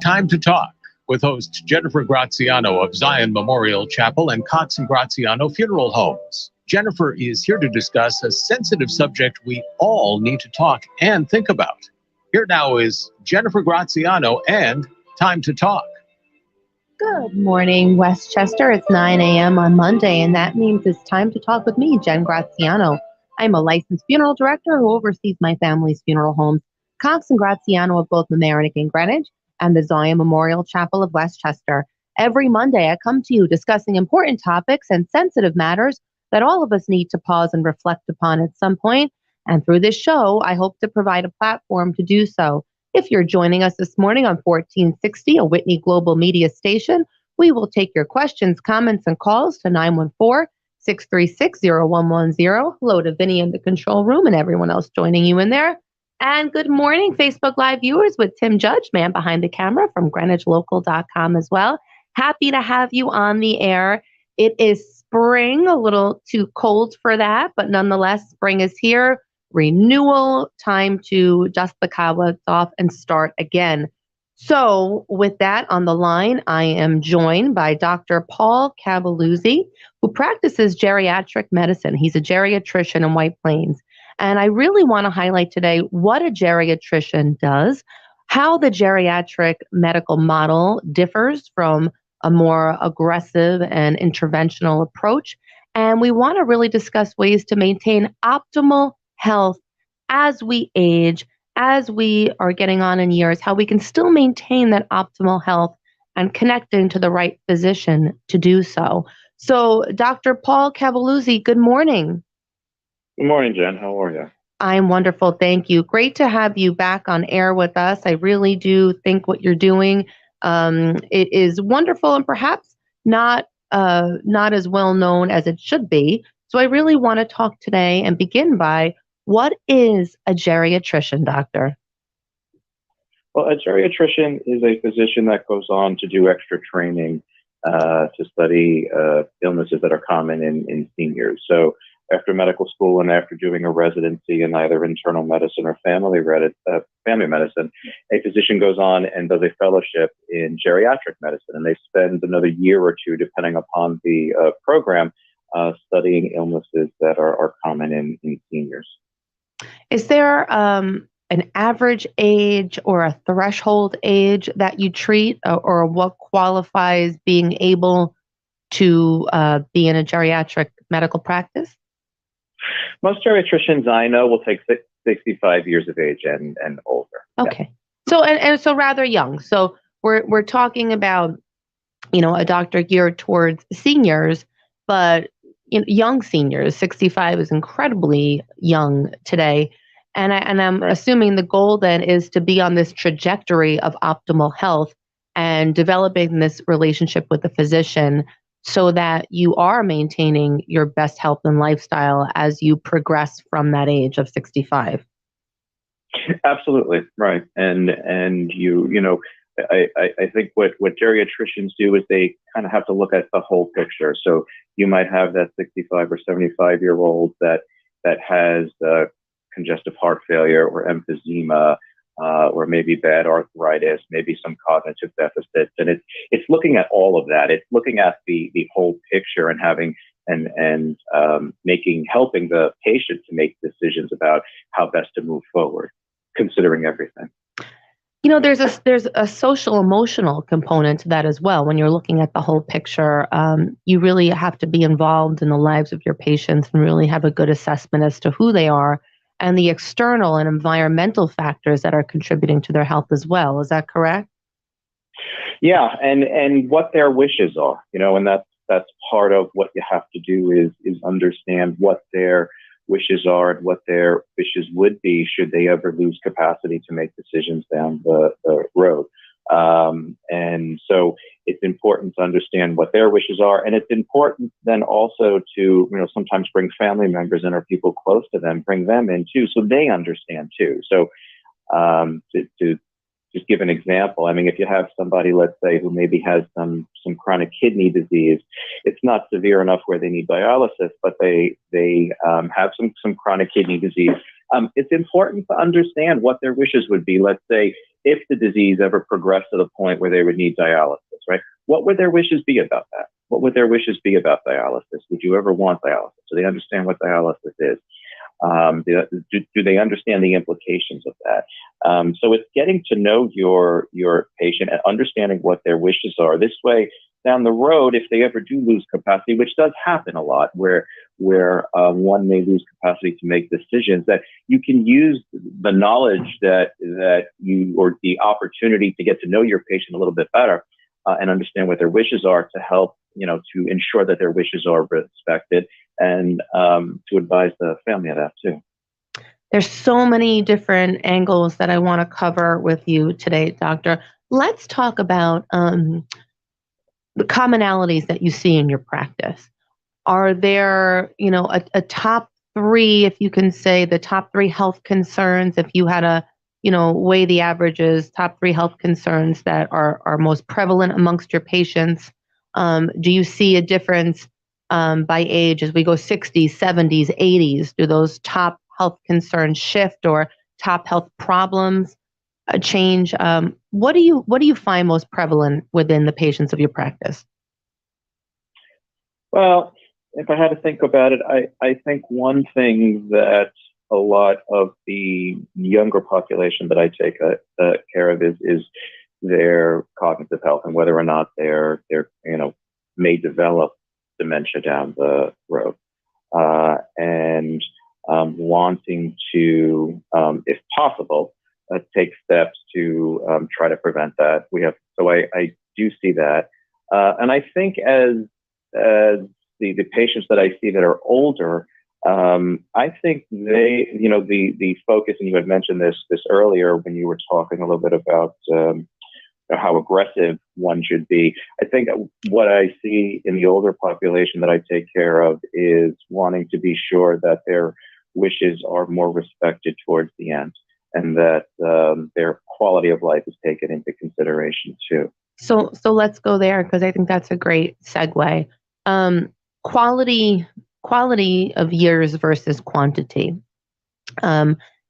Time to Talk with host Jennifer Graziano of Zion Memorial Chapel and Cox and Graziano Funeral Homes. Jennifer is here to discuss a sensitive subject we all need to talk and think about. Here now is Jennifer Graziano and Time to Talk. Good morning, Westchester. It's 9 a.m. on Monday, and that means it's time to talk with me, Jen Graziano. I'm a licensed funeral director who oversees my family's funeral homes, Cox and Graziano of both Mamaroneck and Greenwich, and the Zion Memorial Chapel of Westchester. Every Monday, I come to you discussing important topics and sensitive matters that all of us need to pause and reflect upon at some point. And through this show, I hope to provide a platform to do so. If you're joining us this morning on 1460, a Whitney Global Media station, we will take your questions, comments, and calls to 914-636-0110. Hello to Vinny in the control room and everyone else joining you in there. And good morning, Facebook Live viewers, with Tim Judge, man behind the camera from GreenwichLocal.com as well. Happy to have you on the air. It is spring, a little too cold for that, but nonetheless, spring is here. Renewal, time to dust the cobwebs off and start again. So with that on the line, I am joined by Dr. Paul Cavaluzzi, who practices geriatric medicine. He's a geriatrician in White Plains. And I really want to highlight today what a geriatrician does, how the geriatric medical model differs from a more aggressive and interventional approach. And we want to really discuss ways to maintain optimal health as we age, as we are getting on in years, how we can still maintain that optimal health and connecting to the right physician to do so. So, Dr. Paul Cavaluzzi, good morning. Good morning, Jen. How are you? I'm wonderful. Thank you. Great to have you back on air with us. I really do think what you're doing, it is wonderful and perhaps not as well known as it should be. So I really want to talk today and begin by, what is a geriatrician, doctor? Well, a geriatrician is a physician that goes on to do extra training to study illnesses that are common in seniors. So after medical school and after doing a residency in either internal medicine or family medicine, a physician goes on and does a fellowship in geriatric medicine, and they spend another year or two, depending upon the program, studying illnesses that are common in seniors. Is there an average age or a threshold age that you treat, or what qualifies being able to be in a geriatric medical practice? Most geriatricians I know will take 65 years of age and older. Okay. Yeah. So rather young. So we're talking about, a doctor geared towards seniors, but young seniors. 65 is incredibly young today. And I'm assuming the goal then is to be on this trajectory of optimal health and developing this relationship with the physician so that you are maintaining your best health and lifestyle as you progress from that age of 65. Absolutely. Right. And I think what geriatricians do is they kind of have to look at the whole picture. So you might have that 65 or 75-year-old that has congestive heart failure or emphysema, or maybe bad arthritis, maybe some cognitive deficits. And it's looking at all of that. It's looking at the whole picture and having helping the patient to make decisions about how best to move forward, considering everything. There's a social emotional component to that as well. When you're looking at the whole picture, you really have to be involved in the lives of your patients and really have a good assessment as to who they are and the external and environmental factors that are contributing to their health as well. Is that correct? Yeah, and what their wishes are, and that's part of what you have to do is understand what their wishes are and what their wishes would be should they ever lose capacity to make decisions down the road. And so it's important to understand what their wishes are. And it's important then also to, sometimes bring family members in or people close to them, bring them in too, so they understand too. So to just give an example, if you have somebody, let's say, who maybe has some chronic kidney disease, it's not severe enough where they need dialysis, but they have some chronic kidney disease. It's important to understand what their wishes would be. Let's say if the disease ever progressed to the point where they would need dialysis, right? What would their wishes be about that? What would their wishes be about dialysis? Would you ever want dialysis? Do they understand what dialysis is? Do they understand the implications of that? So it's getting to know your patient and understanding what their wishes are. This way, down the road, if they ever do lose capacity, which does happen a lot, where one may lose capacity to make decisions, that you can use the knowledge that you, or the opportunity to get to know your patient a little bit better and understand what their wishes are, to help, to ensure that their wishes are respected, and to advise the family of that too. There's so many different angles that I want to cover with you today, Doctor. Let's talk about the commonalities that you see in your practice. Are there, a top three, if you can say the top three health concerns, if you had to, weigh the averages, top three health concerns that are most prevalent amongst your patients? Do you see a difference by age as we go 60s, 70s, 80s? Do those top health concerns shift, or top health problems change? What do you find most prevalent within the patients of your practice? Well, if I had to think about it, I think one thing that a lot of the younger population that I take care of is their cognitive health, and whether or not they're may develop dementia down the road, and wanting to, if possible, take steps to try to prevent that. So I do see that, and I think as the patients that I see that are older, I think they, the focus, and you had mentioned this earlier when you were talking a little bit about how aggressive one should be. I think what I see in the older population that I take care of is wanting to be sure that their wishes are more respected towards the end, and that their quality of life is taken into consideration too. So let's go there, because I think that's a great segue. Quality of years versus quantity.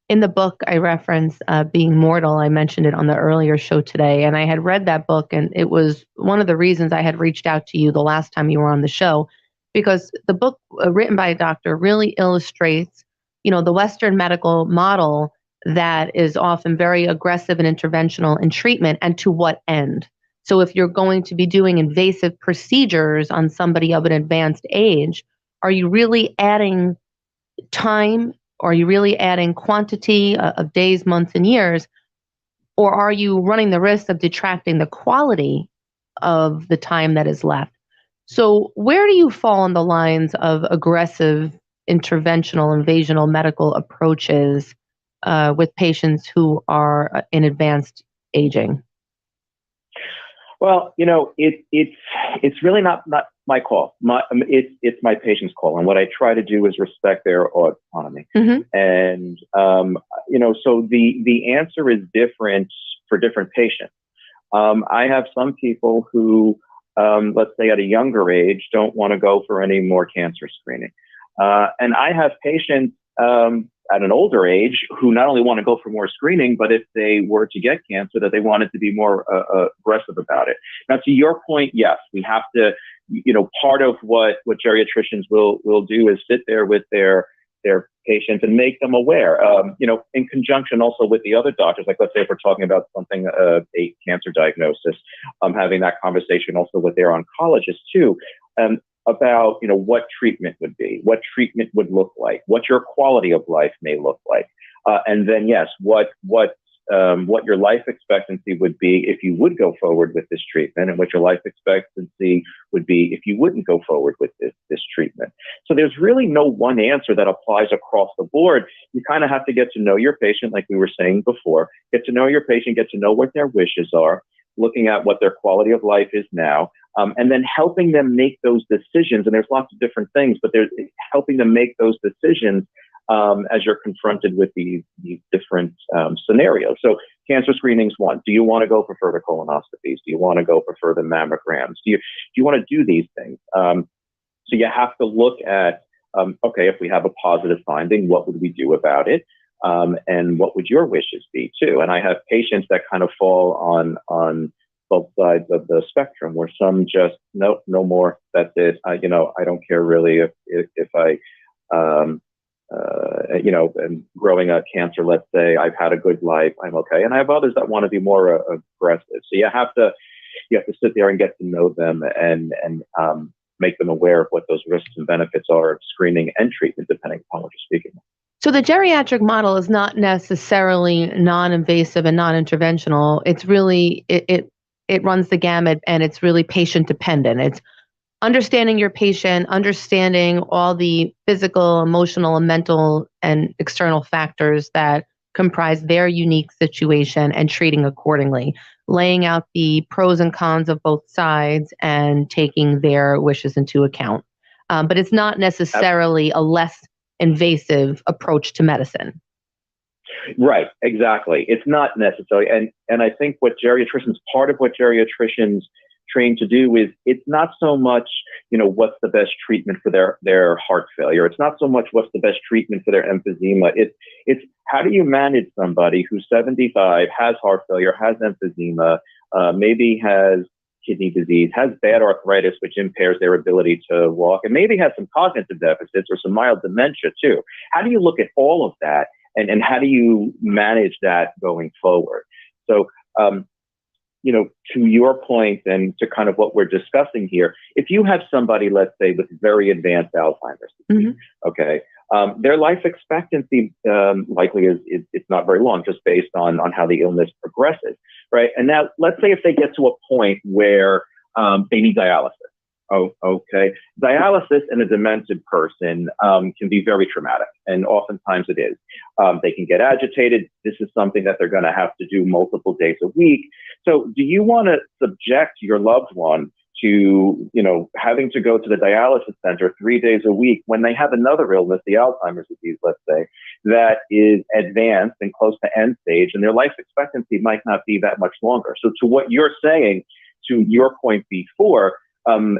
In the book, I reference Being Mortal. I mentioned it on the earlier show today, and I had read that book, and it was one of the reasons I had reached out to you the last time you were on the show, because the book written by a doctor really illustrates, the Western medical model that is often very aggressive and interventional in treatment, and to what end. So if you're going to be doing invasive procedures on somebody of an advanced age, are you really adding time? Or are you really adding quantity of days, months, and years? Or are you running the risk of detracting the quality of the time that is left? So where do you fall on the lines of aggressive, interventional, invasional medical approaches with patients who are in advanced aging? Well, it's really not my call. It's my patient's call, and what I try to do is respect their autonomy. Mm-hmm. And so the answer is different for different patients. I have some people who, let's say at a younger age, don't want to go for any more cancer screening, and I have patients at an older age who not only want to go for more screening, but if they were to get cancer, that they wanted to be more aggressive about it. Now, to your point, yes, we have to, part of what geriatricians will do is sit there with their patients and make them aware, in conjunction also with the other doctors. Like, let's say if we're talking about something, a cancer diagnosis, having that conversation also with their oncologist too. About, what treatment would be, what treatment would look like, what your quality of life may look like. And then, yes, what your life expectancy would be if you would go forward with this treatment, and what your life expectancy would be if you wouldn't go forward with this treatment. So there's really no one answer that applies across the board. You kind of have to get to know your patient, like we were saying before, get to know your patient, get to know what their wishes are, looking at what their quality of life is now, and then helping them make those decisions. And there's lots of different things, but there's helping them make those decisions as you're confronted with these different scenarios. So cancer screening's one. Do you want to go for further colonoscopies? Do you want to go for further mammograms? Do you want to do these things? So you have to look at, okay, if we have a positive finding, what would we do about it? And what would your wishes be too? And I have patients that kind of fall on both sides of the spectrum, where some just no more. That's it. I don't care really if I and growing up cancer, let's say, I've had a good life, I'm okay. And I have others that want to be more aggressive. So you have to sit there and get to know them and make them aware of what those risks and benefits are of screening and treatment, depending upon what you're speaking of. So the geriatric model is not necessarily non-invasive and non-interventional. It's really, it runs the gamut, and it's really patient dependent. It's understanding your patient, understanding all the physical, emotional, and mental and external factors that comprise their unique situation and treating accordingly, laying out the pros and cons of both sides and taking their wishes into account. But it's not necessarily a less invasive approach to medicine. Right, exactly. It's not necessary. And I think part of what geriatricians trained to do is, it's not so much, what's the best treatment for their heart failure. It's not so much what's the best treatment for their emphysema. It's how do you manage somebody who's 75, has heart failure, has emphysema, maybe has kidney disease, has bad arthritis, which impairs their ability to walk, and maybe has some cognitive deficits or some mild dementia too. How do you look at all of that, and how do you manage that going forward? So, to your point and to kind of what we're discussing here, if you have somebody, let's say, with very advanced Alzheimer's disease, okay, their life expectancy likely it's not very long, just based on how the illness progresses, right? And now, let's say if they get to a point where they need dialysis. Oh, okay. Dialysis in a demented person can be very traumatic, and oftentimes it is. They can get agitated. This is something that they're going to have to do multiple days a week. So do you want to subject your loved one to, having to go to the dialysis center 3 days a week when they have another illness, the Alzheimer's disease, let's say, that is advanced and close to end stage, and their life expectancy might not be that much longer? So to what you're saying, to your point before,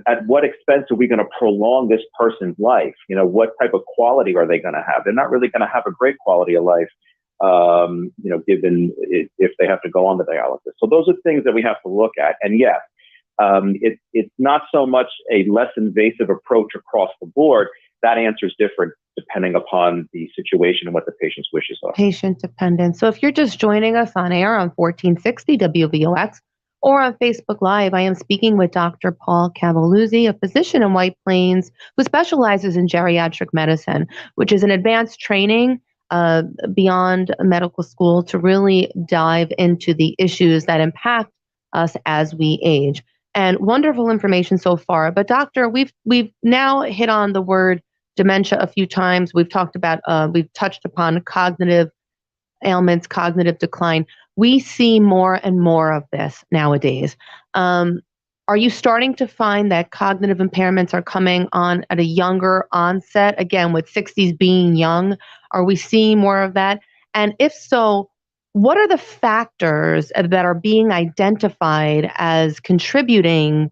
at what expense are we going to prolong this person's life? What type of quality are they going to have? They're not really going to have a great quality of life, given if they have to go on the dialysis. So those are things that we have to look at. And yes, it's not so much a less invasive approach across the board. That answer is different depending upon the situation and what the patient's wishes are. Patient dependent. So if you're just joining us on air on 1460 WVOX, or on Facebook Live, I am speaking with Dr. Paul Cavaluzzi, a physician in White Plains who specializes in geriatric medicine, which is an advanced training beyond medical school to really dive into the issues that impact us as we age. And wonderful information so far. But doctor, we've now hit on the word dementia a few times. We've touched upon cognitive ailments, cognitive decline. We see more and more of this nowadays. Are you starting to find that cognitive impairments are coming on at a younger onset? Again, with 60s being young, are we seeing more of that? And if so, what are the factors that are being identified as contributing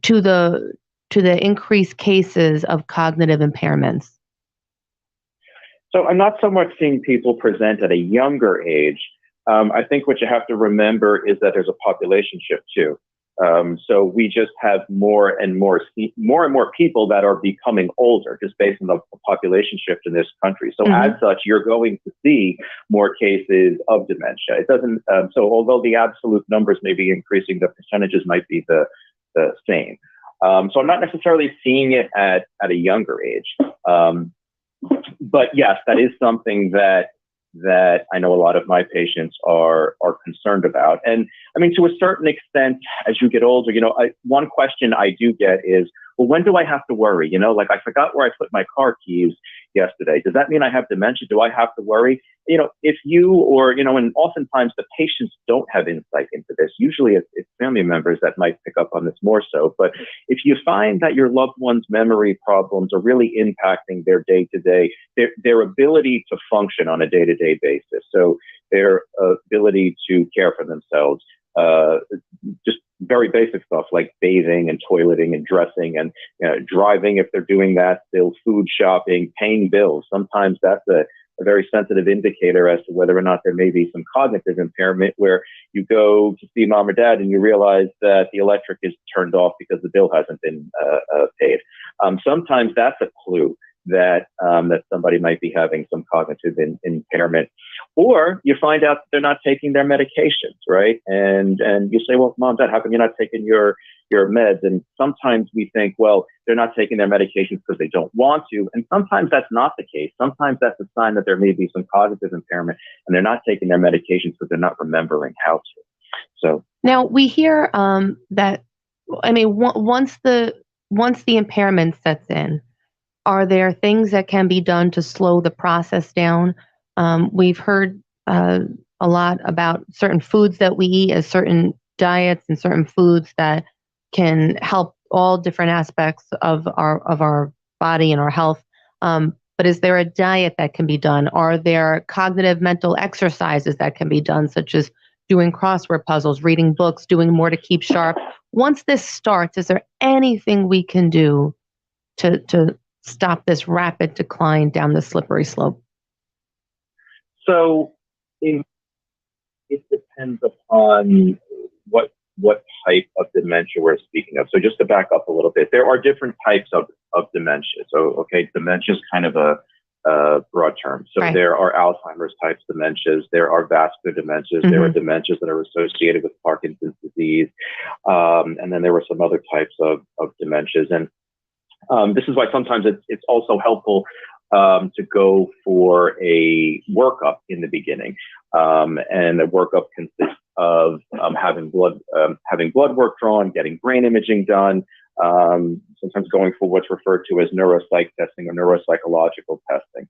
to the increased cases of cognitive impairments? So I'm not so much seeing people present at a younger age. I think what you have to remember is that there's a population shift too. So we just have more and more people that are becoming older, just based on the population shift in this country. So as such, you're going to see more cases of dementia. It doesn't. So although the absolute numbers may be increasing, the percentages might be the same. So I'm not necessarily seeing it at a younger age. But yes, that is something that I know a lot of my patients are concerned about. And I mean, to a certain extent, as you get older, one question I do get is, well, when do I have to worry? Like, I forgot where I put my car keys yesterday. Does that mean I have dementia? Do I have to worry? If you and oftentimes the patients don't have insight into this. Usually it's family members that might pick up on this more so. But if you find that your loved one's memory problems are really impacting their day-to-day, their ability to function on a day-to-day basis, so their ability to care for themselves, just very basic stuff like bathing and toileting and dressing and driving if they're doing that, still food shopping, paying bills. Sometimes that's a very sensitive indicator as to whether or not there may be some cognitive impairment, where you go to see mom or dad and you realize that the electric is turned off because the bill hasn't been paid. Sometimes that's a clue that somebody might be having some cognitive impairment. Or you find out that they're not taking their medications, right? And you say, well, mom, dad, how come you're not taking your meds? And sometimes we think, well, they're not taking their medications because they don't want to. And sometimes that's not the case. Sometimes that's a sign that there may be some cognitive impairment and they're not taking their medications because they're not remembering how to. So now we hear that, I mean, once the impairment sets in, are there things that can be done to slow the process down? We've heard a lot about certain foods that we eat, as certain diets and certain foods that can help all different aspects of our body and our health. But is there a diet that can be done? Are there cognitive mental exercises that can be done, such as doing crossword puzzles, reading books, doing more to keep sharp? Once this starts, is there anything we can do to stop this rapid decline down the slippery slope? So it depends upon what type of dementia we're speaking of. So just to back up a little bit, there are different types of dementia. So, dementia is kind of a broad term. So There are Alzheimer's types dementias, there are vascular dementias, there are dementias that are associated with Parkinson's disease, and then there were some other types of dementias. And this is why sometimes it's also helpful to go for a workup in the beginning. And the workup consists of having blood work drawn, getting brain imaging done, sometimes going for what's referred to as neuropsych testing or neuropsychological testing.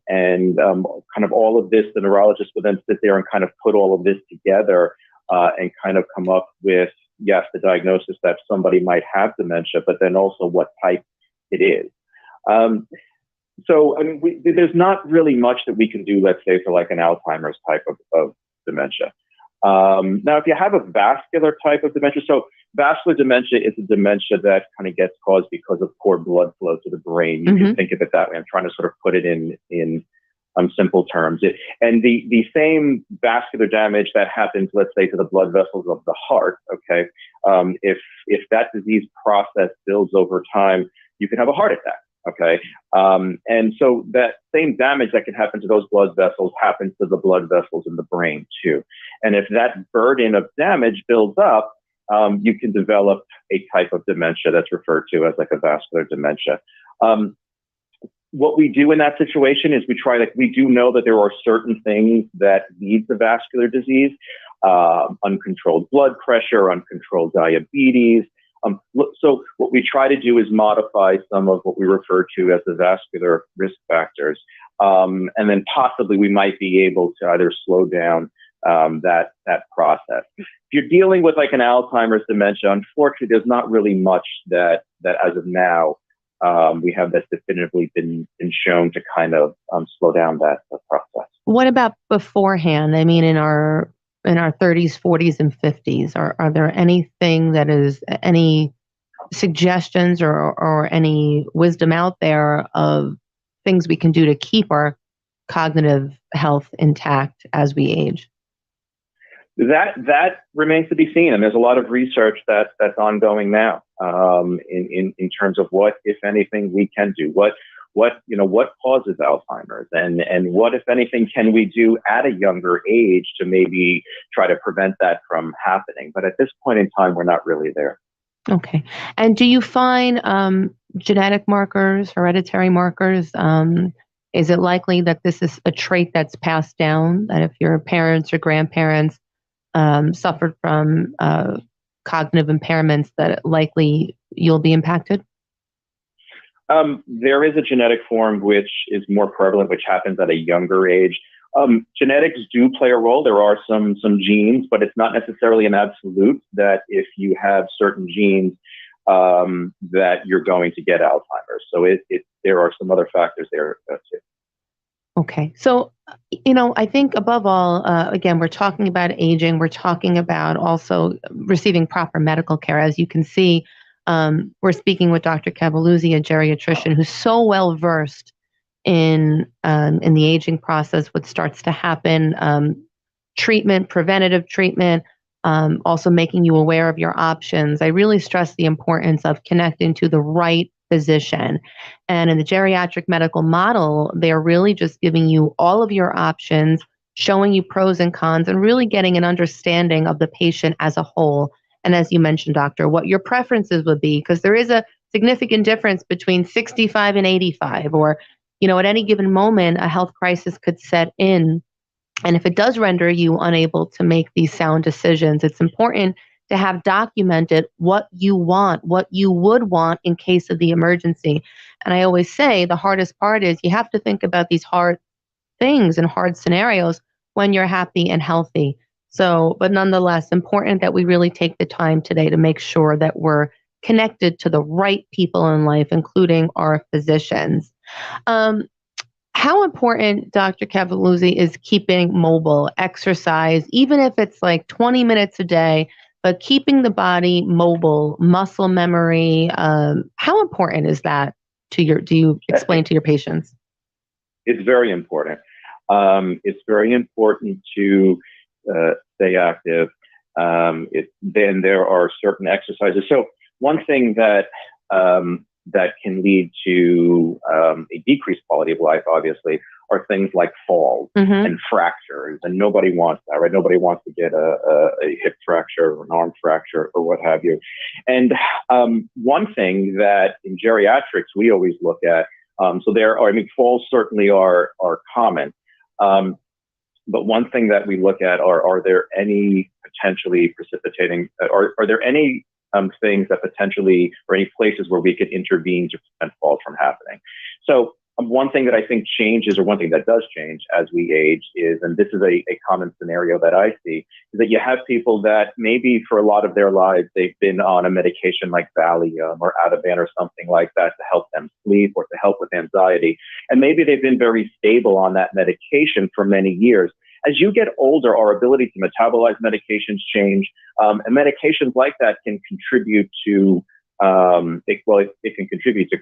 And kind of all of this, the neurologist would then sit there and kind of put all of this together and kind of come up with, yes, the diagnosis that somebody might have dementia, but then also what type it is. So, I mean, there's not really much that we can do, let's say, for like an Alzheimer's type of dementia. Now, if you have a vascular type of dementia, so vascular dementia is a dementia that kind of gets caused because of poor blood flow to the brain. You can think of it that way. I'm trying to sort of put it in simple terms. And the same vascular damage that happens, let's say, to the blood vessels of the heart, okay, if that disease process builds over time, you can have a heart attack. Okay. And so that same damage that can happen to those blood vessels happens to the blood vessels in the brain too. And if that burden of damage builds up, you can develop a type of dementia that's referred to as like a vascular dementia. What we do in that situation is we do know that there are certain things that lead to vascular disease, uncontrolled blood pressure, uncontrolled diabetes. So what we try to do is modify some of what we refer to as the vascular risk factors. And then possibly we might be able to either slow down that process. If you're dealing with like an Alzheimer's dementia, unfortunately, there's not really much that as of now we have that's definitively been shown to kind of slow down that process. What about beforehand? I mean, in our 30s, 40s, and 50s, are there anything that is any suggestions or any wisdom out there of things we can do to keep our cognitive health intact as we age? That remains to be seen, and there's a lot of research that's ongoing now in terms of what, if anything, we can do. What causes Alzheimer's, and what, if anything, can we do at a younger age to maybe try to prevent that from happening? But at this point in time, we're not really there. Okay. And do you find genetic markers, hereditary markers? Is it likely that this is a trait that's passed down, that if your parents or grandparents suffered from cognitive impairments, that likely you'll be impacted? There is a genetic form which is more prevalent, which happens at a younger age. Genetics do play a role. There are some genes, but it's not necessarily an absolute that if you have certain genes that you're going to get Alzheimer's. So there are some other factors there too. Okay. So, I think above all, again, we're talking about aging. We're talking about also receiving proper medical care. As you can see, we're speaking with Dr. Cavaluzzi, a geriatrician who's so well versed in the aging process, what starts to happen, treatment, preventative treatment, also making you aware of your options. I really stress the importance of connecting to the right physician. And in the geriatric medical model, they're really just giving you all of your options, showing you pros and cons, and really getting an understanding of the patient as a whole. And as you mentioned, doctor, what your preferences would be, because there is a significant difference between 65 and 85, or, at any given moment, a health crisis could set in. And if it does render you unable to make these sound decisions, it's important to have documented what you want, what you would want in case of the emergency. And I always say the hardest part is you have to think about these hard things and hard scenarios when you're happy and healthy. So, but nonetheless, important that we really take the time today to make sure that we're connected to the right people in life, including our physicians. How important, Dr. Cavaluzzi, is keeping mobile, exercise, even if it's like 20 minutes a day, but keeping the body mobile, muscle memory? How important is that do you explain to your patients? It's very important. It's very important to stay active. Then there are certain exercises. So one thing that can lead to a decreased quality of life, obviously, are things like falls and fractures. And nobody wants that, right? Nobody wants to get a hip fracture or an arm fracture or what have you. And one thing that in geriatrics we always look at, falls certainly are common. But one thing that we look at are there any potentially precipitating, are there any things that potentially, or any places where we could intervene to prevent falls from happening? So one thing that I think changes, or one thing that does change as we age is, and this is a common scenario that I see, is that you have people that maybe for a lot of their lives, they've been on a medication like Valium or Ativan or something like that to help them sleep or to help with anxiety. And maybe they've been very stable on that medication for many years. As you get older, our ability to metabolize medications change, and medications like that can contribute to, it can contribute to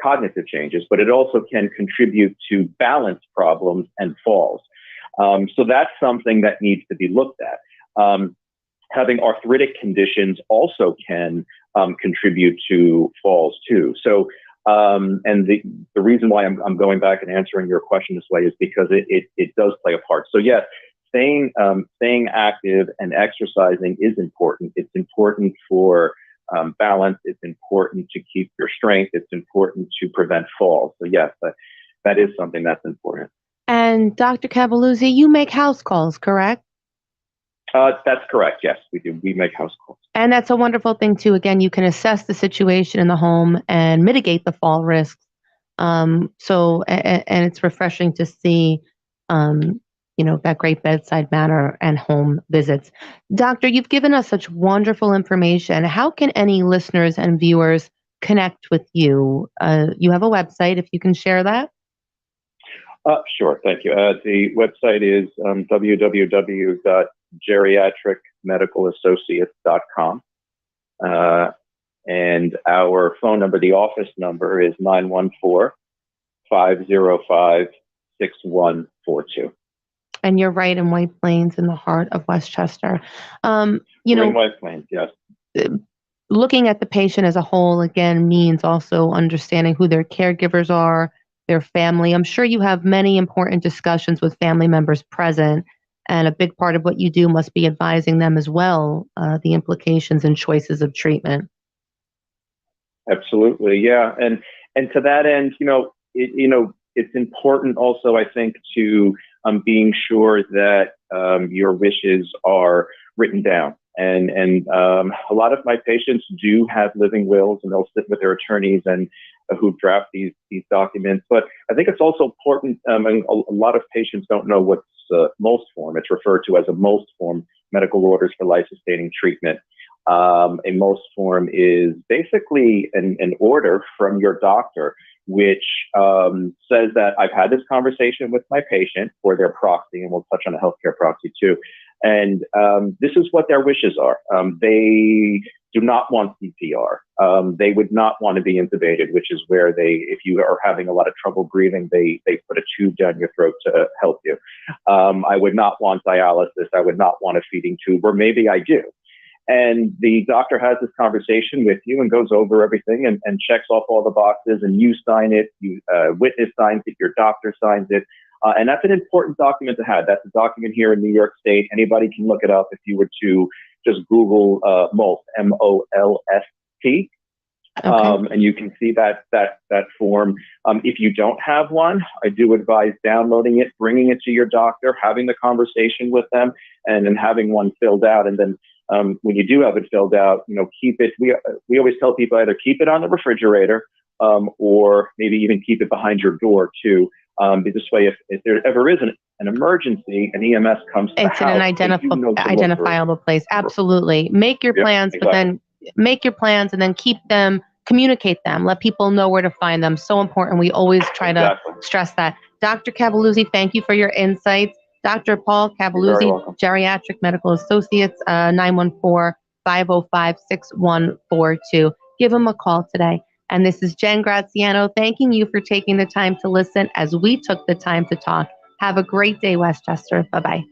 cognitive changes, but it also can contribute to balance problems and falls. So that's something that needs to be looked at. Having arthritic conditions also can contribute to falls too. So, and the reason why I'm going back and answering your question this way is because it does play a part. So yes, staying active and exercising is important. It's important for balance. It's important to keep your strength. It's important to prevent falls. So yes, that is something that's important. And Dr. Cavaluzzi, you make house calls, correct? That's correct. Yes, we do. We make house calls. And that's a wonderful thing too. Again, you can assess the situation in the home and mitigate the fall risks. And it's refreshing to see, that great bedside manner and home visits. Doctor, you've given us such wonderful information. How can any listeners and viewers connect with you? You have a website, if you can share that. Sure. Thank you. The website is www.geriatricmedicalassociates.com. And our phone number, the office number, is 914-505-6142. And you're right in White Plains, in the heart of Westchester. In White Plains, yes. Looking at the patient as a whole, again, means also understanding who their caregivers are, their family. I'm sure you have many important discussions with family members present, and a big part of what you do must be advising them as well, the implications and choices of treatment. Absolutely, yeah. And to that end, it's important also, I think, to being sure that your wishes are written down. And a lot of my patients do have living wills, and they'll sit with their attorneys and who draft these documents. But I think it's also important, and a lot of patients don't know what's most form. It's referred to as a most form, medical orders for life-sustaining treatment. A most form is basically an order from your doctor, which says that I've had this conversation with my patient, or their proxy, and we'll touch on a healthcare proxy too. And this is what their wishes are. They do not want CPR. They would not want to be intubated, which is where if you are having a lot of trouble breathing, they put a tube down your throat to help you. I would not want dialysis. I would not want a feeding tube, or maybe I do. And the doctor has this conversation with you and goes over everything and checks off all the boxes, and you sign it, witness signs it, your doctor signs it. And that's an important document to have. That's a document here in New York State. Anybody can look it up if you were to just Google MOLST, M-O-L-S-T. Okay. And you can see that form. If you don't have one, I do advise downloading it, bringing it to your doctor, having the conversation with them, and then having one filled out. And then when you do have it filled out, keep it. We always tell people either keep it on the refrigerator or maybe even keep it behind your door too. This way, if there ever is an emergency, an EMS comes to the house, it's in an identifiable place. Absolutely. Make your plans, exactly. But then make your plans and then keep them, communicate them, let people know where to find them. So important. We always try to stress that. Dr. Cavaluzzi, thank you for your insights. Dr. Paul Cavaluzzi, Geriatric Medical Associates, 914-505-6142. Give him a call today. And this is Jen Graziano thanking you for taking the time to listen as we took the time to talk. Have a great day, Westchester. Bye-bye.